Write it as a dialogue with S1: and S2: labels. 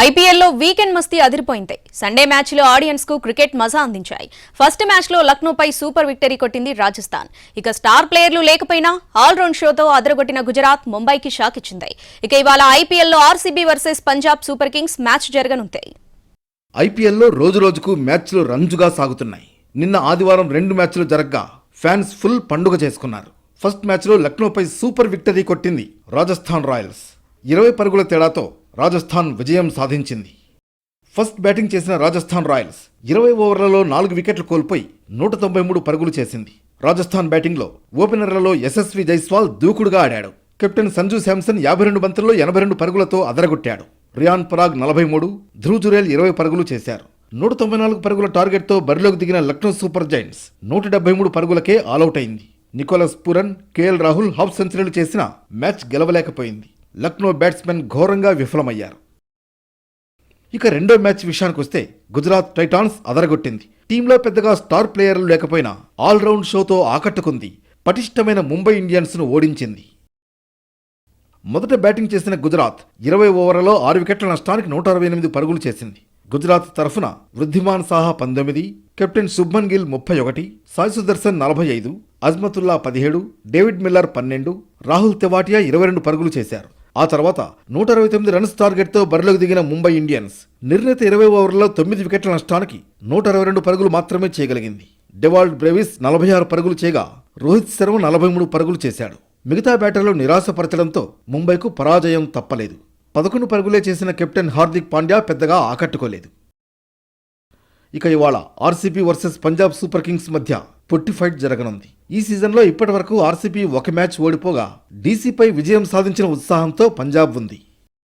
S1: ఐపీఎల్లో వీకెండ్ మస్తీ అదిరిపోయింది. సండే మ్యాచ్లో ఆడియన్స్ కు క్రికెట్ మజా అందించాయి. ఫస్ట్ మ్యాచ్లో లక్నోపై సూపర్ విక్టరీ కొట్టింది రాజస్థాన్. ఇక స్టార్ ప్లేయర్లు లేకపోయినా ఆల్రౌండ్ షోతో అదరగొట్టిన గుజరాత్ ముంబైకి షాక్ ఇచ్చింది. ఇక ఇవాళ ఐపీఎల్లో RCB versus Punjab super Kings match జరగనుంది.
S2: ఐపీఎల్లో రోజు రోజుకు మ్యాచ్లు రంజుగా సాగుతున్నాయి. నిన్న ఆదివారం 2 మ్యాచ్లు జరగ్గా ఫ్యాన్స్ ఫుల్ పండుగ చేసుకున్నారు. ఫస్ట్ మ్యాచ్లో లక్నోపై సూపర్ విక్టరీ కొట్టింది రాజస్థాన్ రాయల్స్. 20 పరుగుల తేడాతో రాజస్థాన్ విజయం సాధించింది. ఫస్ట్ బ్యాటింగ్ చేసిన రాజస్థాన్ రాయల్స్ 20 ఓవర్లలో 4 వికెట్లు కోల్పోయి 193 పరుగులు చేసింది. రాజస్థాన్ బ్యాటింగ్లో ఓపెనర్లలో యశస్వి జైస్వాల్ దూకుడుగా ఆడాడు. కెప్టెన్ సంజు శాంసన్ 52 బంతుల్లో 82 పరుగులతో అదరగొట్టాడు. రియాన్ పరాగ్ 43, ధ్రువ్ జురేల్ 20 పరుగులు చేశారు. 194 పరుగుల టార్గెట్తో బరిలోకి దిగిన లక్నో సూపర్ జైంట్స్ 173 పరుగులకే ఆలౌట్ అయింది. Nicholas Pooran, KL Rahul half centuries చేసినా మ్యాచ్ గెలవలేకపోయింది. లక్నో బ్యాట్స్మెన్ ఘోరంగా విఫలమయ్యారు. ఇక రెండో మ్యాచ్ విషయానికొస్తే గుజరాత్ టైటాన్స్ అదరగొట్టింది. టీంలో పెద్దగా స్టార్ ప్లేయర్లు లేకపోయినా ఆల్రౌండ్ షోతో ఆకట్టుకుంది. పటిష్టమైన ముంబై ఇండియన్స్ను ఓడించింది. మొదట బ్యాటింగ్ చేసిన గుజరాత్ 20 ఓవర్లలో 6 వికెట్ల నష్టానికి 168 పరుగులు చేసింది. గుజరాత్ తరఫున Wriddhiman Saha 19, captain Shubman Gill 31, Sai Sudarshan 45, Azmatullah 17, David Miller 12, Rahul Tewatia 22 పరుగులు చేశారు. ఆ తర్వాత 169 రన్స్ టార్గెట్తో బరిలోకి దిగిన ముంబై ఇండియన్స్ నిర్ణీత 20 ఓవర్లలో 9 వికెట్ల నష్టానికి 162 పరుగులు మాత్రమే చేయగలిగింది. డెవాల్డ్ బ్రేవిస్ 46 పరుగులు చేయగా రోహిత్ శర్మ 43 పరుగులు చేశాడు. మిగతా బ్యాటర్లు నిరాశపరచడంతో ముంబైకు పరాజయం తప్పలేదు. 11 పరుగులే చేసిన కెప్టెన్ హార్దిక్ పాండ్యా పెద్దగా ఆకట్టుకోలేదు. ఇక ఇవాళ RCB versus Punjab super Kings మధ్య పొట్టి ఫైట్ జరగనుంది. ఈ సీజన్లో ఇప్పటి వరకు ఆర్సీబీ ఒక మ్యాచ్ ఓడిపోగా డీసీపై విజయం సాధించిన ఉత్సాహంతో పంజాబ్ ఉంది.